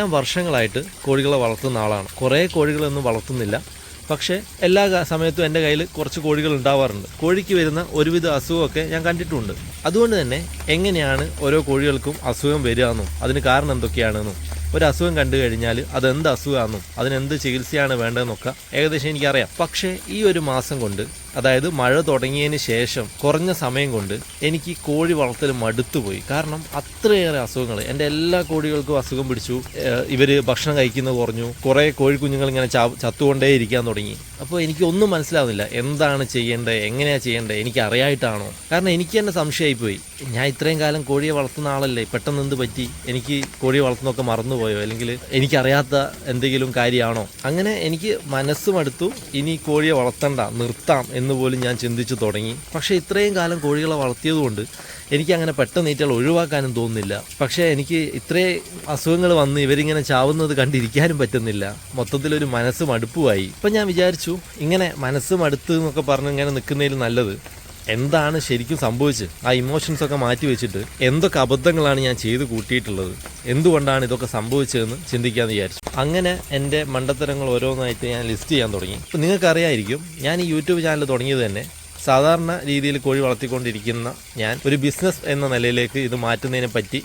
ഞാൻ വർഷങ്ങളായിട്ട് കോഴികളെ വളർത്തുന്ന ആളാണ്. കുറേ കോഴികളൊന്നും വളർത്തുന്നില്ല. പക്ഷേ എല്ലാ സമയത്തും എൻ്റെ കയ്യിൽ കുറച്ച് കോഴികൾ ഉണ്ടാവാറുണ്ട്. കോഴിക്ക് വരുന്ന ഒരുവിധ അസുഖമൊക്കെ ഞാൻ കണ്ടിട്ടുണ്ട്. അതുകൊണ്ട് തന്നെ എങ്ങനെയാണ് ഓരോ കോഴികൾക്കും അസുഖം വരികയെന്നും അതിന് കാരണം എന്തൊക്കെയാണെന്നും ഒരു അസുഖം കണ്ടു കഴിഞ്ഞാൽ അതെന്ത് അസുഖമാണെന്നും അതിനെന്ത് ചികിത്സയാണ് വേണ്ടതെന്നൊക്കെ ഏകദേശം എനിക്കറിയാം. പക്ഷേ ഈ ഒരു മാസം കൊണ്ട്, അതായത് മഴ തുടങ്ങിയതിന് ശേഷം കുറഞ്ഞ സമയം കൊണ്ട് എനിക്ക് കോഴി വളർത്തൽ മടുത്തുപോയി. കാരണം അത്രയേറെ അസുഖങ്ങൾ, എൻ്റെ എല്ലാ കോഴികൾക്കും അസുഖം പിടിച്ചു. ഇവർ ഭക്ഷണം കഴിക്കുന്നത് കുറഞ്ഞു. കുറേ കോഴിക്കുഞ്ഞുങ്ങൾ ഇങ്ങനെ ചത്തുകൊണ്ടേ ഇരിക്കാൻ തുടങ്ങി. അപ്പോൾ എനിക്കൊന്നും മനസ്സിലാവുന്നില്ല, എന്താണ് ചെയ്യേണ്ടത്, എങ്ങനെയാണ് ചെയ്യേണ്ടത്, എനിക്ക് അറിയായിട്ടാണോ? കാരണം എനിക്ക് തന്നെ സംശയമായിപ്പോയി. ഞാൻ ഇത്രയും കാലം കോഴിയെ വളർത്തുന്ന ആളല്ലേ, പെട്ടെന്ന് എന്ത് പറ്റി? എനിക്ക് കോഴിയെ വളർത്തുന്നതൊക്കെ മറന്നുപോയോ, അല്ലെങ്കിൽ എനിക്കറിയാത്ത എന്തെങ്കിലും കാര്യമാണോ? അങ്ങനെ എനിക്ക് മനസ്സുമടുത്തു. ഇനി കോഴിയെ വളർത്തണ്ട, നിർത്താം എന്ന് പോലും ഞാൻ ചിന്തിച്ചു തുടങ്ങി. പക്ഷേ ഇത്രയും കാലം കോഴികളെ വളർത്തിയതുകൊണ്ട് എനിക്കങ്ങനെ പെട്ടെന്ന് ഈറ്റകൾ ഒഴിവാക്കാനും തോന്നുന്നില്ല. പക്ഷേ എനിക്ക് ഇത്രയും അസുഖങ്ങൾ വന്ന് ഇവരിങ്ങനെ ചാവുന്നത് കണ്ടിരിക്കാനും പറ്റുന്നില്ല. മൊത്തത്തിലൊരു മനസ്സ് മടുപ്പുമായി. ഇപ്പം ഞാൻ വിചാരിച്ചു, ഇങ്ങനെ മനസ്സ് മടുത്ത് എന്നൊക്കെ പറഞ്ഞ് ഇങ്ങനെ നിൽക്കുന്നതിൽ നല്ലത് എന്താണ് ശരിക്കും സംഭവിച്ചത്, ആ ഇമോഷൻസൊക്കെ മാറ്റി വെച്ചിട്ട് എന്തൊക്കെ അബദ്ധങ്ങളാണ് ഞാൻ ചെയ്ത് കൂട്ടിയിട്ടുള്ളത്, എന്തുകൊണ്ടാണ് ഇതൊക്കെ സംഭവിച്ചതെന്ന് ചിന്തിക്കാമെന്ന് വിചാരിച്ചു. അങ്ങനെ എൻ്റെ മണ്ടത്തരങ്ങൾ ഓരോന്നായിട്ട് ഞാൻ ലിസ്റ്റ് ചെയ്യാൻ തുടങ്ങി. ഇപ്പം നിങ്ങൾക്കറിയായിരിക്കും, ഞാൻ ഈ യൂട്യൂബ് ചാനൽ തുടങ്ങിയത് തന്നെ സാധാരണ രീതിയിൽ കോഴി വളർത്തിക്കൊണ്ടിരിക്കുന്ന ഞാൻ ഒരു ബിസിനസ് എന്ന നിലയിലേക്ക് ഇത് മാറ്റുന്നതിനെ പറ്റി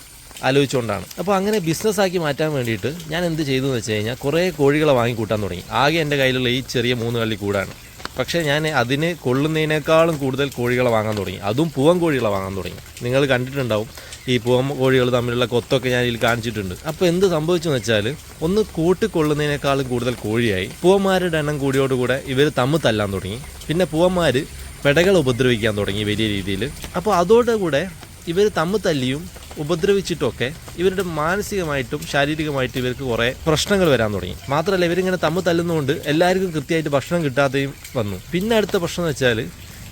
ആലോചിച്ചുകൊണ്ടാണ്. അപ്പോൾ അങ്ങനെ ബിസിനസ്സാക്കി മാറ്റാൻ വേണ്ടിയിട്ട് ഞാൻ എന്ത് ചെയ്തു എന്ന് വെച്ച് കഴിഞ്ഞാൽ കുറേ കോഴികളെ വാങ്ങിക്കൂട്ടാൻ തുടങ്ങി. ആകെ എൻ്റെ കയ്യിലുള്ള ഈ ചെറിയ 3 കള്ളി കൂടാണ്. പക്ഷേ ഞാൻ അതിന് കൊള്ളുന്നതിനേക്കാളും കൂടുതൽ കോഴികളെ വാങ്ങാൻ തുടങ്ങി. അതും പൂവൻ കോഴികളെ വാങ്ങാൻ തുടങ്ങി. നിങ്ങൾ കണ്ടിട്ടുണ്ടാവും, ഈ പൂവൻ കോഴികൾ തമ്മിലുള്ള കൊത്തൊക്കെ ഞാൻ ഇതിൽ കാണിച്ചിട്ടുണ്ട്. അപ്പോൾ എന്ത് സംഭവിച്ചെന്ന് വെച്ചാൽ, ഒന്ന് കൂട്ടിക്കൊള്ളുന്നതിനേക്കാളും കൂടുതൽ കോഴിയായി. പൂവന്മാരുടെ എണ്ണം കൂടിയോടുകൂടെ ഇവർ തമ്മിൽ തല്ലാൻ തുടങ്ങി. പിന്നെ പൂവന്മാർ പെടകളെ ഉപദ്രവിക്കാൻ തുടങ്ങി വലിയ രീതിയിൽ. അപ്പോൾ അതോടുകൂടെ ഇവർ തമ്മിൽ തല്ലിയും ഉപദ്രവിച്ചിട്ടൊക്കെ ഇവരുടെ മാനസികമായിട്ടും ശാരീരികമായിട്ടും ഇവർക്ക് കുറേ പ്രശ്നങ്ങൾ വരാൻ തുടങ്ങി. മാത്രമല്ല, ഇവരിങ്ങനെ തമ്മിൽ തല്ലുന്നതുകൊണ്ട് എല്ലാവർക്കും കൃത്യമായിട്ട് ഭക്ഷണം കിട്ടാതെയും വന്നു. പിന്നെ അടുത്ത പ്രശ്നം എന്ന് വെച്ചാൽ,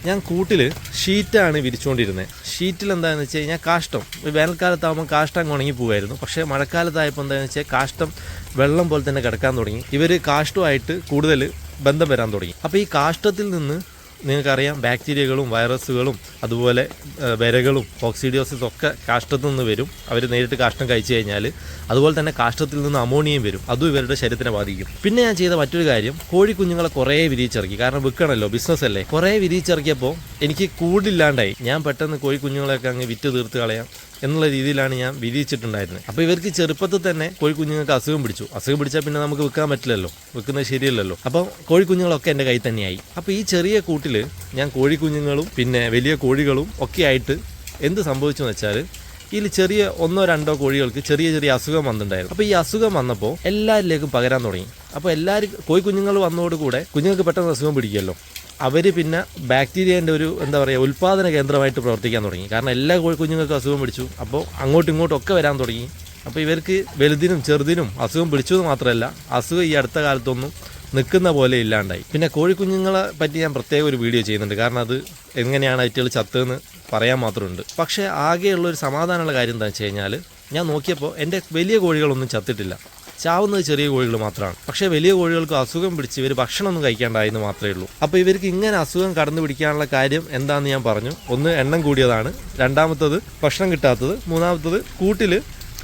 ഞാൻ കൂട്ടിൽ ഷീറ്റാണ് വിരിച്ചുകൊണ്ടിരുന്നത്. ഷീറ്റിൽ എന്താണെന്ന് വെച്ച് കഴിഞ്ഞാൽ കാഷ്ടം, വേനൽക്കാലത്താകുമ്പോൾ കാഷ്ടം അങ്ങ് ഉണങ്ങി പോകുമായിരുന്നു. പക്ഷേ മഴക്കാലത്തായപ്പോൾ എന്താണെന്ന് വെച്ചാൽ കാഷ്ടം വെള്ളം പോലെ തന്നെ കിടക്കാൻ തുടങ്ങി. ഇവർ കാഷ്ടമായിട്ട് കൂടുതൽ ബന്ധം വരാൻ തുടങ്ങി. അപ്പോൾ ഈ കാഷ്ടത്തിൽ നിന്ന് നിങ്ങൾക്കറിയാം, ബാക്ടീരിയകളും വൈറസുകളും അതുപോലെ വിരകളും ഓക്സിഡിയോസിസും ഒക്കെ കാഷ്ടത്തിൽ നിന്ന് വരും. അവർ നേരിട്ട് കാഷ്ടം കഴിച്ചു കഴിഞ്ഞാൽ അതുപോലെ തന്നെ കാഷ്ടത്തിൽ നിന്ന് അമോണിയയും വരും. അതും ഇവരുടെ ശരീരത്തിനെ ബാധിക്കും. പിന്നെ ഞാൻ ചെയ്ത മറ്റൊരു കാര്യം, കോഴിക്കുഞ്ഞുങ്ങളെ കുറേ വിരിയിച്ചിറക്കി. കാരണം വിൽക്കണമല്ലോ, ബിസിനസ് അല്ലേ. കുറേ വിരിയിച്ചിറക്കിയപ്പോൾ എനിക്ക് കൂടില്ലാണ്ടായി. ഞാൻ പെട്ടെന്ന് കോഴിക്കുഞ്ഞുങ്ങളെയൊക്കെ അങ്ങ് വിറ്റ് തീർത്ത് കളയാം എന്നുള്ള രീതിയിലാണ് ഞാൻ വിരിയിച്ചിട്ടുണ്ടായിരുന്നത്. അപ്പോൾ ഇവർക്ക് ചെറുപ്പത്തിൽ തന്നെ കോഴിക്കുഞ്ഞുങ്ങൾക്ക് അസുഖം പിടിച്ചാൽ പിന്നെ നമുക്ക് വിൽക്കാൻ പറ്റില്ലല്ലോ, വിൽക്കുന്നത് ശരിയല്ലല്ലോ. അപ്പോൾ കോഴിക്കുഞ്ഞുങ്ങളൊക്കെ എൻ്റെ കയ്യിൽ തന്നെയായി. അപ്പോൾ ഈ ചെറിയ കൂട്ടിൽ ഞാൻ കോഴിക്കുഞ്ഞുങ്ങളും പിന്നെ വലിയ കോഴികളും ഒക്കെ ആയിട്ട് എന്ത് സംഭവിച്ചു എന്ന് വെച്ചാൽ, ഇതിൽ ചെറിയ 1-2 കോഴികൾക്ക് ചെറിയ ചെറിയ അസുഖം വന്നിട്ടുണ്ടായിരുന്നു. അപ്പോൾ ഈ അസുഖം വന്നപ്പോൾ എല്ലാവരിലേക്കും പകരാൻ തുടങ്ങി. അപ്പോൾ എല്ലാവരും കോഴിക്കുഞ്ഞുങ്ങൾ വന്നതോടുകൂടെ കുഞ്ഞുങ്ങൾക്ക് പെട്ടെന്ന് അസുഖം പിടിക്കുമല്ലോ. അവർ പിന്നെ ബാക്ടീരിയേൻ്റെ ഒരു ഉൽപ്പാദന കേന്ദ്രമായിട്ട് പ്രവർത്തിക്കാൻ തുടങ്ങി. കാരണം എല്ലാ കോഴിക്കുഞ്ഞുങ്ങൾക്കും അസുഖം പിടിച്ചു. അപ്പോൾ അങ്ങോട്ടും ഇങ്ങോട്ടും ഒക്കെ വരാൻ തുടങ്ങി. അപ്പോൾ ഇവർക്ക് വലുതിനും ചെറുതിനും അസുഖം പിടിച്ചത് മാത്രമല്ല, അസുഖം ഈ അടുത്ത കാലത്തൊന്നും നിൽക്കുന്ന പോലെ ഇല്ലാണ്ടായി. പിന്നെ കോഴിക്കുഞ്ഞുങ്ങളെ പറ്റി ഞാൻ പ്രത്യേക ഒരു വീഡിയോ ചെയ്യുന്നുണ്ട്. കാരണം അത് എങ്ങനെയാണ് അറ്റുകൾ ചത്തതെന്ന് പറയാൻ മാത്രമുണ്ട്. പക്ഷേ ആകെയുള്ളൊരു സമാധാനമുള്ള കാര്യം എന്താണെന്ന് വെച്ച് കഴിഞ്ഞാൽ, ഞാൻ നോക്കിയപ്പോൾ എൻ്റെ വലിയ കോഴികളൊന്നും ചത്തിട്ടില്ല. ചാവുന്നത് ചെറിയ കോഴികൾ മാത്രമാണ്. പക്ഷേ വലിയ കോഴികൾക്ക് അസുഖം പിടിച്ച് ഇവർ ഭക്ഷണമൊന്നും കഴിക്കാണ്ടായെന്ന് മാത്രമേ ഉള്ളൂ. അപ്പോൾ ഇവർക്ക് ഇങ്ങനെ അസുഖം കടന്നു പിടിക്കാനുള്ള കാര്യം എന്താണെന്ന് ഞാൻ പറഞ്ഞു. ഒന്ന്, എണ്ണം കൂടിയതാണ്. രണ്ടാമത്തത് ഭക്ഷണം കിട്ടാത്തത്. മൂന്നാമത്തത് കൂട്ടിൽ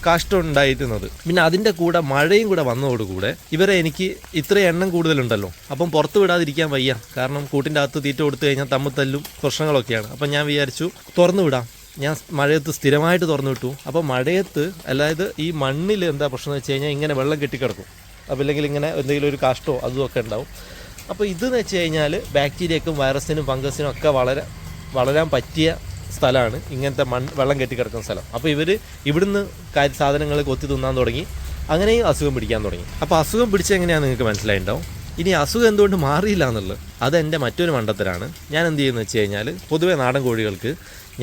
കാഷ്ടം ഉണ്ടായിരുന്നത്. പിന്നെ അതിൻ്റെ കൂടെ മഴയും കൂടെ വന്നതോടുകൂടെ ഇവരെ എനിക്ക് ഇത്ര എണ്ണം കൂടുതലുണ്ടല്ലോ, അപ്പം പുറത്ത് വിടാതിരിക്കാൻ വയ്യ. കാരണം കൂട്ടിൻ്റെ അകത്ത് തീറ്റ കൊടുത്തു കഴിഞ്ഞാൽ തമ്മിൽ തല്ലും പ്രശ്നങ്ങളൊക്കെയാണ്. അപ്പം ഞാൻ വിചാരിച്ചു തുറന്നു വിടാം. ഞാൻ മഴയത്ത് സ്ഥിരമായിട്ട് തുറന്നു വിട്ടു. അപ്പോൾ മഴയത്ത്, അതായത് ഈ മണ്ണിൽ എന്താ പ്രശ്നം എന്ന് വെച്ച് കഴിഞ്ഞാൽ, ഇങ്ങനെ വെള്ളം കെട്ടിക്കിടക്കും. അപ്പോൾ ഇല്ലെങ്കിൽ ഇങ്ങനെ എന്തെങ്കിലും ഒരു കാഷ്ടമോ അതുമൊക്കെ ഉണ്ടാവും. അപ്പോൾ ഇതെന്ന് വെച്ച് കഴിഞ്ഞാൽ ബാക്ടീരിയക്കും വൈറസിനും ഫംഗസിനും ഒക്കെ വളരാൻ പറ്റിയ സ്ഥലമാണ് ഇങ്ങനത്തെ വെള്ളം കെട്ടിക്കിടക്കുന്ന സ്ഥലം. അപ്പോൾ ഇവർ ഇവിടുന്ന് സാധനങ്ങൾ കൊത്തി തിന്നാൻ തുടങ്ങി. അങ്ങനെയും അസുഖം പിടിക്കാൻ തുടങ്ങി. അപ്പോൾ അസുഖം പിടിച്ചെങ്ങനെയാണെന്ന് നിങ്ങൾക്ക് മനസ്സിലായിട്ടുണ്ടാവും. ഇനി അസുഖം എന്തുകൊണ്ട് മാറിയില്ല എന്നുള്ളത് അതെൻ്റെ മറ്റൊരു മണ്ടത്തരാണ്. ഞാൻ എന്ത് ചെയ്യുന്നത് വെച്ച് കഴിഞ്ഞാൽ, പൊതുവെ നാടൻ കോഴികൾക്ക്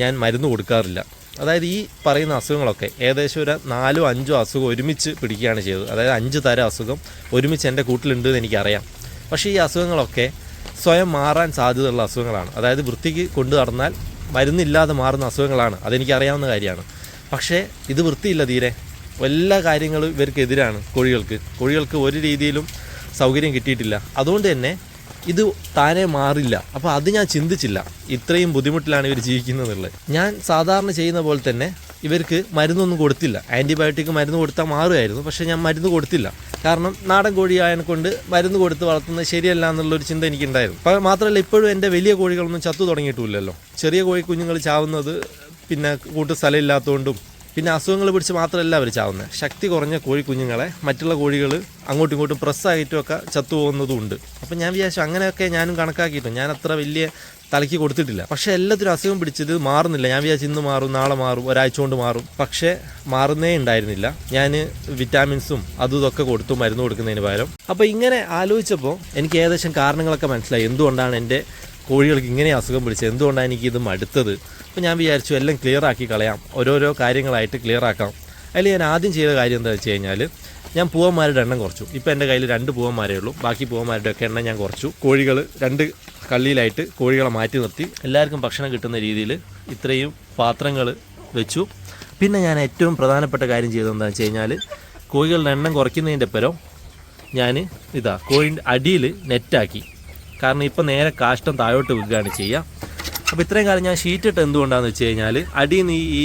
ഞാൻ മരുന്ന് കൊടുക്കാറില്ല. അതായത് ഈ പറയുന്ന അസുഖങ്ങളൊക്കെ ഏകദേശം ഒരു 4-5 അസുഖം ഒരുമിച്ച് പിടിക്കുകയാണ് ചെയ്തത്. അതായത് 5 തരം അസുഖം ഒരുമിച്ച് എൻ്റെ കൂട്ടിലുണ്ട് എന്ന് എനിക്കറിയാം. പക്ഷേ ഈ അസുഖങ്ങളൊക്കെ സ്വയം മാറാൻ സാധ്യതയുള്ള അസുഖങ്ങളാണ്. അതായത് വൃത്തിക്ക് കൊണ്ടു നടന്നാൽ മരുന്നില്ലാതെ മാറുന്ന അസുഖങ്ങളാണ്. അതെനിക്കറിയാവുന്ന കാര്യമാണ്. പക്ഷേ ഇത് വൃത്തിയില്ല തീരെ. എല്ലാ കാര്യങ്ങളും ഇവർക്കെതിരാണ്. കോഴികൾക്ക് ഒരു രീതിയിലും സൗകര്യം കിട്ടിയിട്ടില്ല. അതുകൊണ്ട് തന്നെ ഇത് താനെ മാറില്ല. അപ്പോൾ അത് ഞാൻ ചിന്തിച്ചില്ല, ഇത്രയും ബുദ്ധിമുട്ടിലാണ് ഇവർ ജീവിക്കുന്നതെന്നുള്ളത്. ഞാൻ സാധാരണ ചെയ്യുന്ന പോലെ തന്നെ ഇവർക്ക് മരുന്നൊന്നും കൊടുത്തില്ല. ആൻറ്റിബയോട്ടിക് മരുന്ന് കൊടുത്താൽ മാറുമായിരുന്നു, പക്ഷേ ഞാൻ മരുന്ന് കൊടുത്തില്ല. കാരണം നാടൻ കോഴി ആയതുകൊണ്ട് മരുന്ന് കൊടുത്ത് വളർത്തുന്നത് ശരിയല്ല എന്നുള്ളൊരു ചിന്ത എനിക്കുണ്ടായിരുന്നു. അപ്പോൾ മാത്രമല്ല, ഇപ്പോഴും എൻ്റെ വലിയ കോഴികളൊന്നും ചത്തു തുടങ്ങിയിട്ടില്ലല്ലോ. ചെറിയ കോഴി കുഞ്ഞുങ്ങൾ ചാവുന്നത് പിന്നെ സ്ഥലം ഇല്ലാത്തതുകൊണ്ടും പിന്നെ അസുഖങ്ങൾ പിടിച്ച് മാത്രമല്ല അവർ ചാവുന്നത്. ശക്തി കുറഞ്ഞ കോഴി കുഞ്ഞുങ്ങളെ മറ്റുള്ള കോഴികൾ അങ്ങോട്ടും ഇങ്ങോട്ടും പ്രസ്സായിട്ടുമൊക്കെ ചത്തുപോകുന്നതും ഉണ്ട്. അപ്പം ഞാൻ വിചാരിച്ചു അങ്ങനെയൊക്കെ ഞാനും കണക്കാക്കിയിട്ടും ഞാൻ അത്ര വലിയ തലയ്ക്ക് കൊടുത്തിട്ടില്ല. പക്ഷേ എല്ലാത്തിനും അസുഖം പിടിച്ചത് മാറുന്നില്ല. ഞാൻ വിചാരിച്ചു ഇന്ന് മാറും, നാളെ മാറും, ഒരാഴ്ച കൊണ്ട് മാറും. പക്ഷേ മാറുന്നേ ഉണ്ടായിരുന്നില്ല. ഞാൻ വിറ്റാമിൻസും അതും ഇതൊക്കെ കൊടുത്തു മരുന്ന് കൊടുക്കുന്നതിന് പകരം. അപ്പോൾ ഇങ്ങനെ ആലോചിച്ചപ്പോൾ എനിക്ക് ഏകദേശം കാരണങ്ങളൊക്കെ മനസ്സിലായി. എന്തുകൊണ്ടാണ് എൻ്റെ കോഴികൾക്ക് ഇങ്ങനെ അസുഖം പിടിച്ചത്, എന്തുകൊണ്ടാണ് എനിക്കിത് മടുത്തത്. അപ്പോൾ ഞാൻ വിചാരിച്ചു എല്ലാം ക്ലിയർ ആക്കി കളയാം, ഓരോരോ കാര്യങ്ങളായിട്ട് ക്ലിയർ ആക്കാം. അതിൽ ഞാൻ ആദ്യം ചെയ്ത കാര്യം എന്താണെന്ന് വെച്ച് കഴിഞ്ഞാൽ, ഞാൻ പൂവന്മാരുടെ എണ്ണം കുറച്ചു. ഇപ്പോൾ എൻ്റെ കയ്യിൽ 2 പൂവന്മാരേ ഉള്ളൂ. ബാക്കി പൂവന്മാരുടെ ഒക്കെ എണ്ണം ഞാൻ കുറച്ചു. കോഴികൾ 2 കള്ളിയിലായിട്ട് കോഴികളെ മാറ്റി നിർത്തി എല്ലാവർക്കും ഭക്ഷണം കിട്ടുന്ന രീതിയിൽ ഇത്രയും പാത്രങ്ങൾ വെച്ചു. പിന്നെ ഞാൻ ഏറ്റവും പ്രധാനപ്പെട്ട കാര്യം ചെയ്തതെന്താണെന്ന് വെച്ച് കഴിഞ്ഞാൽ, കോഴികളുടെ എണ്ണം കുറയ്ക്കുന്നതിൻ്റെ പരം ഞാൻ കോഴിൻ്റെ അടിയിൽ നെറ്റാക്കി. കാരണം ഇപ്പോൾ നേരെ കാഷ്ടം താഴോട്ട് വീഴുകയാണ് ചെയ്യുക. അപ്പോൾ ഇത്രയും കാലം ഞാൻ ഷീറ്റിട്ട് എന്തുകൊണ്ടാണെന്ന് വെച്ച് കഴിഞ്ഞാൽ, അടിയിൽ നിന്ന് ഈ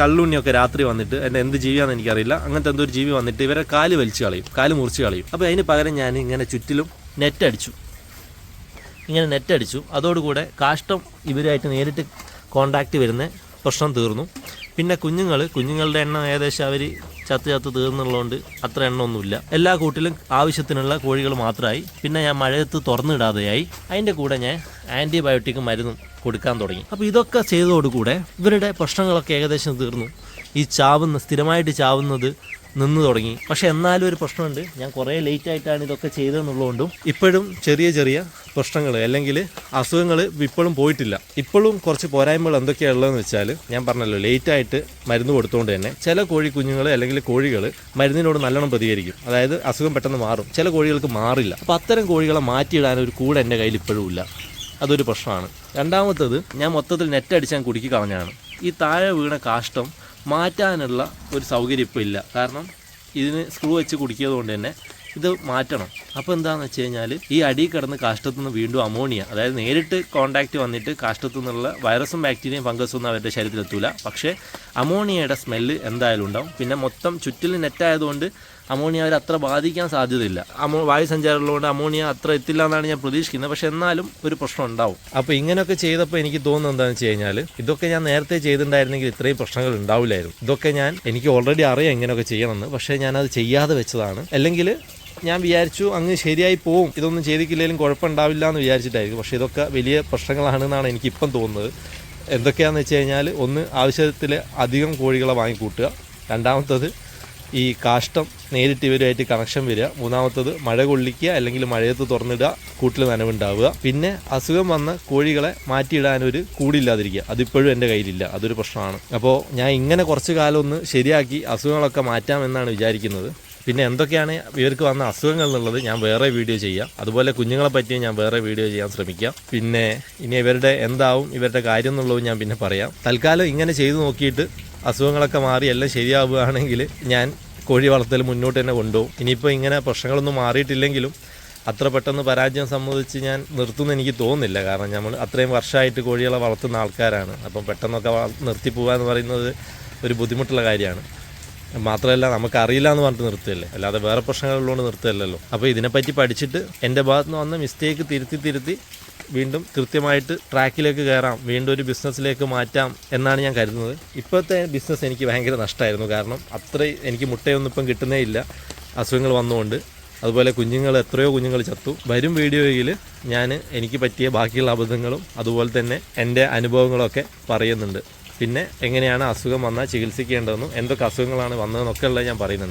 കള്ളുണ്ണിയൊക്കെ രാത്രി വന്നിട്ട് എൻ്റെ എന്ത് ജീവിയാണെന്ന് എനിക്കറിയില്ല, അങ്ങനത്തെ എന്തോ ഒരു ജീവി വന്നിട്ട് ഇവരെ കാല് വലിച്ചു കളയും, കാല് മുറിച്ച് കളയും. അപ്പോൾ അതിന് പകരം ഞാൻ ഇങ്ങനെ ചുറ്റിലും നെറ്റടിച്ചു. അതോടുകൂടെ കാഷ്ടം ഇവരുമായിട്ട് നേരിട്ട് കോണ്ടാക്റ്റ് വരുന്ന പ്രശ്നം തീർന്നു. പിന്നെ കുഞ്ഞുങ്ങളുടെ എണ്ണം ഏകദേശം അവർ ചത്ത് തീർന്നുള്ളതുകൊണ്ട് അത്ര എണ്ണമൊന്നുമില്ല. എല്ലാ കൂട്ടിലും ആവശ്യത്തിനുള്ള കോഴികൾ മാത്രമായി. പിന്നെ ഞാൻ മഴയത്ത് തുറന്നിടാതെയായി. അതിൻ്റെ കൂടെ ഞാൻ ആൻറ്റിബയോട്ടിക് മരുന്നും കൊടുക്കാൻ തുടങ്ങി. അപ്പോൾ ഇതൊക്കെ ചെയ്തതോടുകൂടെ ഇവരുടെ പ്രശ്നങ്ങളൊക്കെ ഏകദേശം തീർന്നു. ഈ സ്ഥിരമായിട്ട് ചാവുന്നത് നിന്ന് തുടങ്ങി. പക്ഷേ എന്നാലും ഒരു പ്രശ്നമുണ്ട്. ഞാൻ കുറേ ലേറ്റായിട്ടാണ് ഇതൊക്കെ ചെയ്തതെന്നുള്ളതുകൊണ്ടും ഇപ്പോഴും ചെറിയ പ്രശ്നങ്ങൾ അല്ലെങ്കിൽ അസുഖങ്ങൾ ഇപ്പോഴും പോയിട്ടില്ല. ഇപ്പോഴും കുറച്ച് പോരായ്മകൾ എന്തൊക്കെയാണ് ഉള്ളതെന്ന് വെച്ചാൽ, ഞാൻ പറഞ്ഞല്ലോ ലേറ്റായിട്ട് മരുന്ന് കൊടുത്തുകൊണ്ട് തന്നെ ചില കോഴി കുഞ്ഞുങ്ങൾ അല്ലെങ്കിൽ കോഴികൾ മരുന്നിനോട് നല്ലോണം പ്രതികരിക്കും. അതായത് അസുഖം പെട്ടെന്ന് മാറും, ചില കോഴികൾക്ക് മാറില്ല. അപ്പോൾ അത്തരം കോഴികളെ മാറ്റിയിടാൻ ഒരു കൂടെ എൻ്റെ കയ്യിൽ ഇപ്പോഴും ഇല്ല. അതൊരു പ്രശ്നമാണ്. രണ്ടാമത്തത്, ഞാൻ മൊത്തത്തിൽ നെറ്റടിച്ചാൽ കുടുക്കി കളഞ്ഞാണ്. ഈ താഴെ വീണ കാഷ്ടം മാറ്റാനുള്ള ഒരു സൗകര്യം ഇപ്പോൾ ഇല്ല. കാരണം ഇതിന് സ്ക്രൂ വെച്ച് കുടിക്കിയത് കൊണ്ട് തന്നെ ഇത് മാറ്റണം. അപ്പോൾ എന്താണെന്ന് വെച്ച് കഴിഞ്ഞാൽ, ഈ അടിയിൽ കിടന്ന് കാഷ്ടത്തു നിന്ന് വീണ്ടും അമോണിയ, അതായത് നേരിട്ട് കോണ്ടാക്റ്റ് വന്നിട്ട് കാഷ്ടത്തു നിന്നുള്ള വൈറസും ബാക്ടീരിയയും ഫംഗസും ഒന്നും അവരുടെ ശരീരത്തിലെത്തൂല. പക്ഷേ അമോണിയയുടെ സ്മെല്ല് എന്തായാലും ഉണ്ടാവും. പിന്നെ മൊത്തം ചുറ്റിലും നെറ്റായതുകൊണ്ട് അമോണിയ അവർ അത്ര ബാധിക്കാൻ സാധ്യതയില്ല. വായുസഞ്ചാരമുള്ളതുകൊണ്ട് അമോണിയ അത്ര എത്തില്ല എന്നാണ് ഞാൻ പ്രതീക്ഷിക്കുന്നത്. പക്ഷെ എന്നാലും ഒരു പ്രശ്നം ഉണ്ടാവും. അപ്പോൾ ഇങ്ങനെയൊക്കെ ചെയ്തപ്പോൾ എനിക്ക് തോന്നുന്നത് എന്താണെന്ന് വെച്ച് കഴിഞ്ഞാൽ, ഇതൊക്കെ ഞാൻ നേരത്തെ ചെയ്തിട്ടുണ്ടായിരുന്നെങ്കിൽ ഇത്രയും പ്രശ്നങ്ങൾ ഉണ്ടാവില്ലായിരുന്നു. ഇതൊക്കെ എനിക്ക് ഓൾറെഡി അറിയാം ഇങ്ങനെയൊക്കെ ചെയ്യണമെന്ന്. പക്ഷേ ഞാനത് ചെയ്യാതെ വെച്ചതാണ്. അല്ലെങ്കിൽ ഞാൻ വിചാരിച്ചു അങ്ങ് ശരിയായി പോവും, ഇതൊന്നും ചെയ്തിട്ടില്ലെങ്കിലും കുഴപ്പമുണ്ടാവില്ല എന്ന് വിചാരിച്ചിട്ടായിരിക്കും. പക്ഷേ ഇതൊക്കെ വലിയ പ്രശ്നങ്ങളാണെന്നാണ് എനിക്കിപ്പം തോന്നുന്നത്. എന്തൊക്കെയാണെന്ന് വെച്ച് കഴിഞ്ഞാൽ, ഒന്ന്, ആവശ്യത്തിൽ അധികം കോഴികളെ വാങ്ങിക്കൂട്ടുക. രണ്ടാമത്തത്, ഈ കാഷ്ടം നേരിട്ട് ഇവരുമായിട്ട് കണക്ഷൻ വരിക. മൂന്നാമത്തത്, മഴ കൊള്ളിക്കുക അല്ലെങ്കിൽ മഴയത്ത് തുറന്നിടുക, കൂട്ടിൽ നനവുണ്ടാവുക. പിന്നെ അസുഖം വന്ന കോഴികളെ മാറ്റിയിടാനൊരു കൂടില്ലാതിരിക്കുക. അതിപ്പോഴും എൻ്റെ കയ്യിലില്ല, അതൊരു പ്രശ്നമാണ്. അപ്പോൾ ഞാൻ ഇങ്ങനെ കുറച്ച് കാലം ഒന്ന് ശരിയാക്കി അസുഖങ്ങളൊക്കെ മാറ്റാമെന്നാണ് വിചാരിക്കുന്നത്. പിന്നെ എന്തൊക്കെയാണ് ഇവർക്ക് വന്ന അസുഖങ്ങൾ എന്നുള്ളത് ഞാൻ വേറെ വീഡിയോ ചെയ്യാം. അതുപോലെ കുഞ്ഞുങ്ങളെ പറ്റിയും ഞാൻ വേറെ വീഡിയോ ചെയ്യാൻ ശ്രമിക്കാം. പിന്നെ ഇനി ഇവരുടെ ഇവരുടെ കാര്യം എന്നുള്ളത് ഞാൻ പിന്നെ പറയാം. തൽക്കാലം ഇങ്ങനെ ചെയ്തു നോക്കിയിട്ട് അസുഖങ്ങളൊക്കെ മാറി എല്ലാം ശരിയാവുകയാണെങ്കിൽ ഞാൻ കോഴി വളർത്തൽ മുന്നോട്ട് തന്നെ കൊണ്ടുപോകും. ഇനിയിപ്പോൾ ഇങ്ങനെ പ്രശ്നങ്ങളൊന്നും മാറിയിട്ടില്ലെങ്കിലും അത്ര പെട്ടെന്ന് പരാജയം സംബന്ധിച്ച് ഞാൻ നിർത്തുമെന്ന് എനിക്ക് തോന്നുന്നില്ല. കാരണം നമ്മൾ അത്രയും വർഷമായിട്ട് കോഴികളെ വളർത്തുന്ന ആൾക്കാരാണ്. അപ്പം പെട്ടെന്നൊക്കെ നിർത്തിപ്പോവുക എന്ന് പറയുന്നത് ഒരു ബുദ്ധിമുട്ടുള്ള കാര്യമാണ്. മാത്രമല്ല, നമുക്കറിയില്ല എന്ന് പറഞ്ഞിട്ട് നിർത്തുകയല്ലേ, അല്ലാതെ വേറെ പ്രശ്നങ്ങളുള്ളതുകൊണ്ട് നിർത്തുകയല്ലല്ലോ. അപ്പോൾ ഇതിനെപ്പറ്റി പഠിച്ചിട്ട് എൻ്റെ ഭാഗത്ത് നിന്ന് വന്ന മിസ്റ്റേക്ക് തിരുത്തി വീണ്ടും കൃത്യമായിട്ട് ട്രാക്കിലേക്ക് കയറാം, വീണ്ടും ഒരു ബിസിനസ്സിലേക്ക് മാറ്റാം എന്നാണ് ഞാൻ കരുതുന്നത്. ഇപ്പോഴത്തെ ബിസിനസ് എനിക്ക് ഭയങ്കര നഷ്ടമായിരുന്നു. കാരണം എനിക്ക് മുട്ടയൊന്നും ഇപ്പം കിട്ടുന്നേ ഇല്ല, അസുഖങ്ങൾ വന്നുകൊണ്ട്. അതുപോലെ എത്രയോ കുഞ്ഞുങ്ങൾ ചത്തു. വരും വീഡിയോയിൽ ഞാൻ എനിക്ക് പറ്റിയ ബാക്കിയുള്ള അബദ്ധങ്ങളും അതുപോലെ തന്നെ എൻ്റെ അനുഭവങ്ങളൊക്കെ പറയുന്നുണ്ട്. പിന്നെ എങ്ങനെയാണ് അസുഖം വന്നാൽ ചികിത്സിക്കേണ്ടതെന്നും എന്തൊക്കെ അസുഖങ്ങളാണ് വന്നതെന്നൊക്കെ ഉള്ളത് ഞാൻ പറയുന്നുണ്ട്.